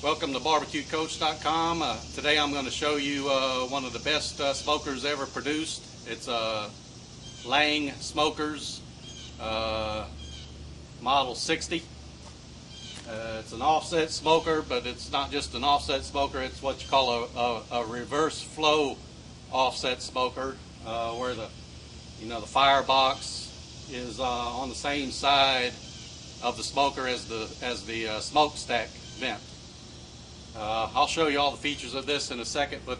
Welcome to BarbecueCoach.com. Today I'm going to show you one of the best smokers ever produced. It's Lang Smokers Model 60. It's an offset smoker, but it's not just an offset smoker. It's what you call a reverse flow offset smoker, where the firebox is on the same side of the smoker as the smokestack vent. I'll show you all the features of this in a second, but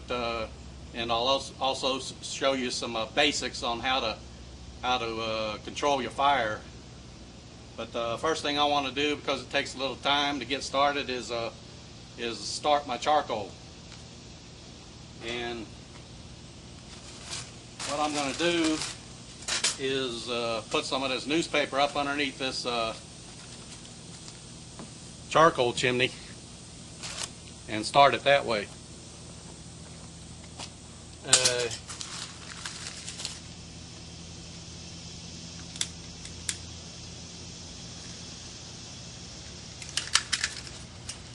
and I'll also show you some basics on how to control your fire. But the first thing I want to do, because it takes a little time to get started, is start my charcoal. And what I'm going to do is put some of this newspaper up underneath this charcoal chimney and start it that way.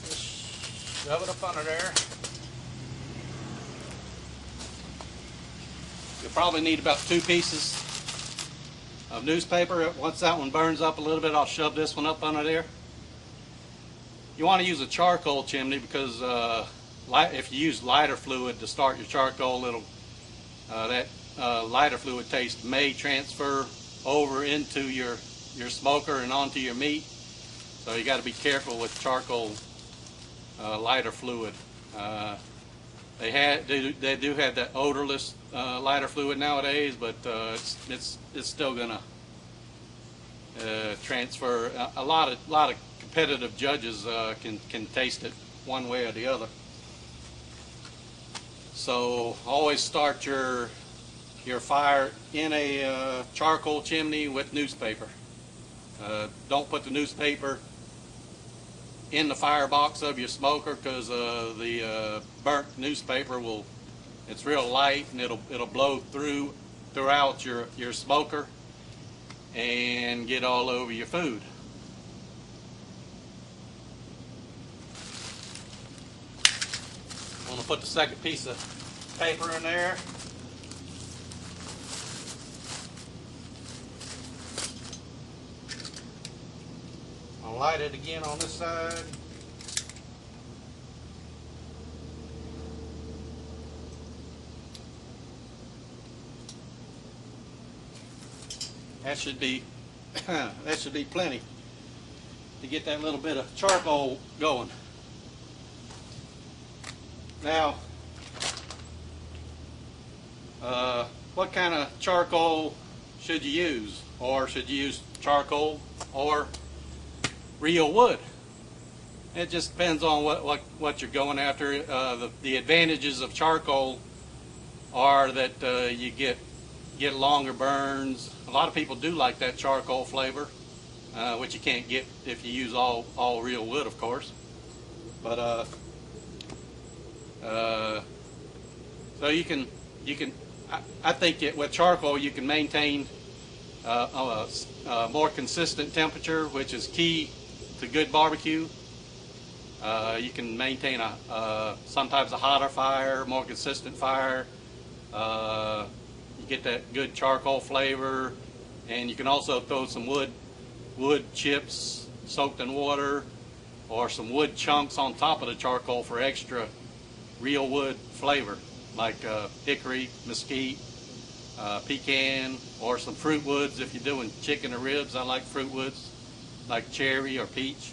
Just shove it up under there. You'll probably need about 2 pieces of newspaper. Once that one burns up a little bit, I'll shove this one up under there. You want to use a charcoal chimney because if you use lighter fluid to start your charcoal, that lighter fluid taste may transfer over into your smoker and onto your meat. So you got to be careful with charcoal lighter fluid. They do have that odorless lighter fluid nowadays, but it's still gonna transfer. A lot of competitive judges can taste it one way or the other. So always start your fire in a charcoal chimney with newspaper. Don't put the newspaper in the firebox of your smoker, because the burnt newspaper it's real light and it'll blow throughout your smoker and get all over your food. I'm going to put the second piece of paper in there. I'll light it again on this side. That should be plenty to get that little bit of charcoal going. Now, what kind of charcoal should you use? Or should you use charcoal or real wood? It just depends on what you're going after. The advantages of charcoal are that you get longer burns. A lot of people do like that charcoal flavor, which you can't get if you use all real wood, of course. But so you can I think with charcoal you can maintain a more consistent temperature, which is key to good barbecue. You can maintain sometimes a hotter fire, more consistent fire. You get that good charcoal flavor, and you can also throw some wood chips soaked in water, or some wood chunks on top of the charcoal for extra real wood flavor, like hickory, mesquite, pecan, or some fruit woods. If you're doing chicken or ribs, I like fruit woods like cherry or peach.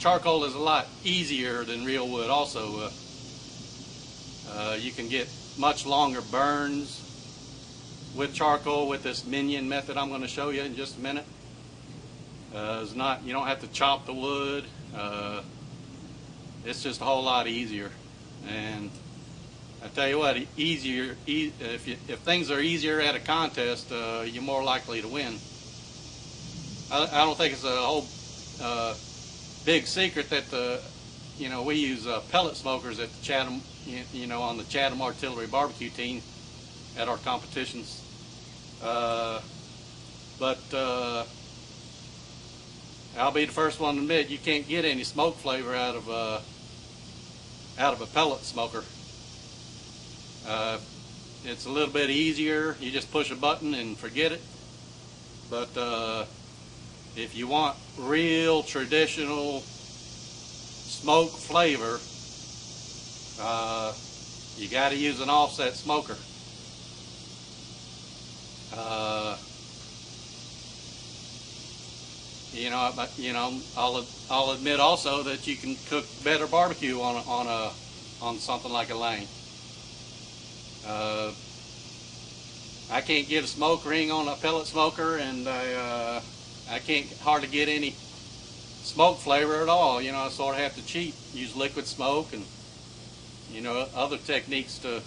Charcoal is a lot easier than real wood also. You can get much longer burns with charcoal with this minion method I'm going to show you in just a minute. You don't have to chop the wood. It's just a whole lot easier. And I tell you what, if things are easier at a contest, you're more likely to win. I don't think it's a whole big secret that we use pellet smokers at the Chatham, on the Chatham Artillery barbecue team at our competitions. but I'll be the first one to admit you can't get any smoke flavor out of a pellet smoker. It's a little bit easier. You just push a button and forget it. But if you want real traditional smoke flavor, you got to use an offset smoker. I'll admit also that you can cook better barbecue on something like a Lang. I can't get a smoke ring on a pellet smoker, and I can't hardly get any smoke flavor at all. I sort of have to cheat, use liquid smoke and other techniques to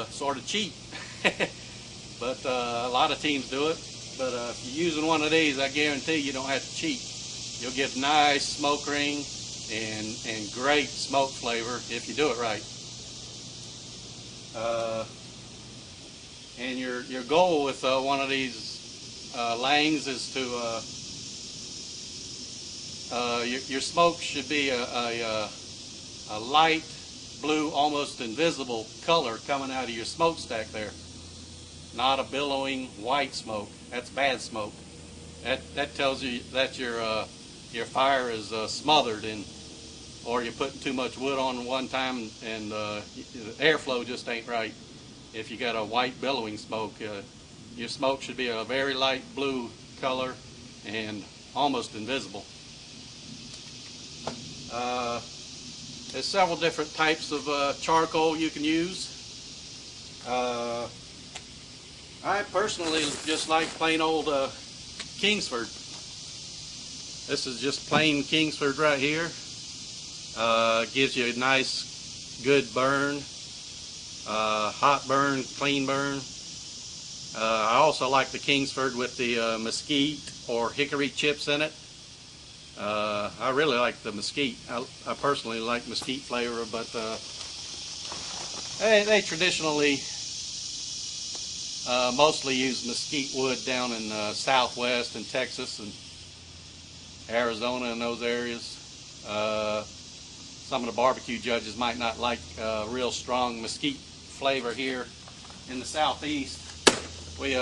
sort of cheat. But a lot of teams do it. But if you're using one of these, I guarantee you don't have to cheat. You'll get nice smoke ring and great smoke flavor if you do it right. And your goal with one of these Langs is to your smoke should be a light blue, almost invisible color coming out of your smokestack there. Not a billowing white smoke. That's bad smoke. That tells you that your fire is smothered, or you're putting too much wood on one time, and the airflow just ain't right. If you got a white billowing smoke, your smoke should be a very light blue color and almost invisible. There's several different types of charcoal you can use. I personally just like plain old Kingsford. This is just plain Kingsford right here. Gives you a nice, good burn, hot burn, clean burn. I also like the Kingsford with the mesquite or hickory chips in it. I really like the mesquite. I personally like mesquite flavor, but they traditionally mostly use mesquite wood down in Southwest and Texas and Arizona and those areas. Some of the barbecue judges might not like real strong mesquite flavor here in the Southeast. We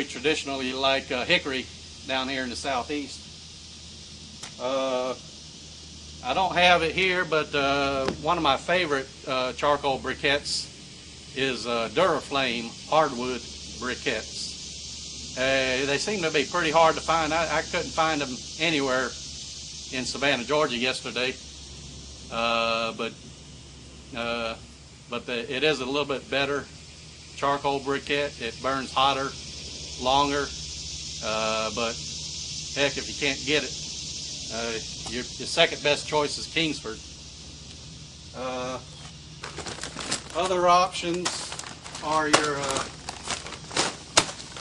traditionally like hickory down here in the Southeast. I don't have it here, but one of my favorite charcoal briquettes is Duraflame hardwood briquettes. They seem to be pretty hard to find. I couldn't find them anywhere in Savannah, Georgia yesterday, but it is a little bit better charcoal briquette. It burns hotter, longer, but heck, if you can't get it, your second best choice is Kingsford. Other options are your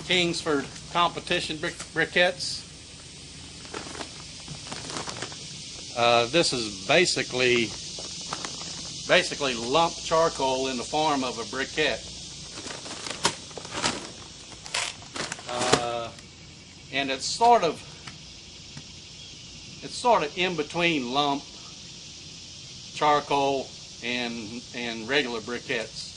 Kingsford competition briquettes. This is basically lumped charcoal in the form of a briquette, and it's sort of in between lump charcoal and regular briquettes.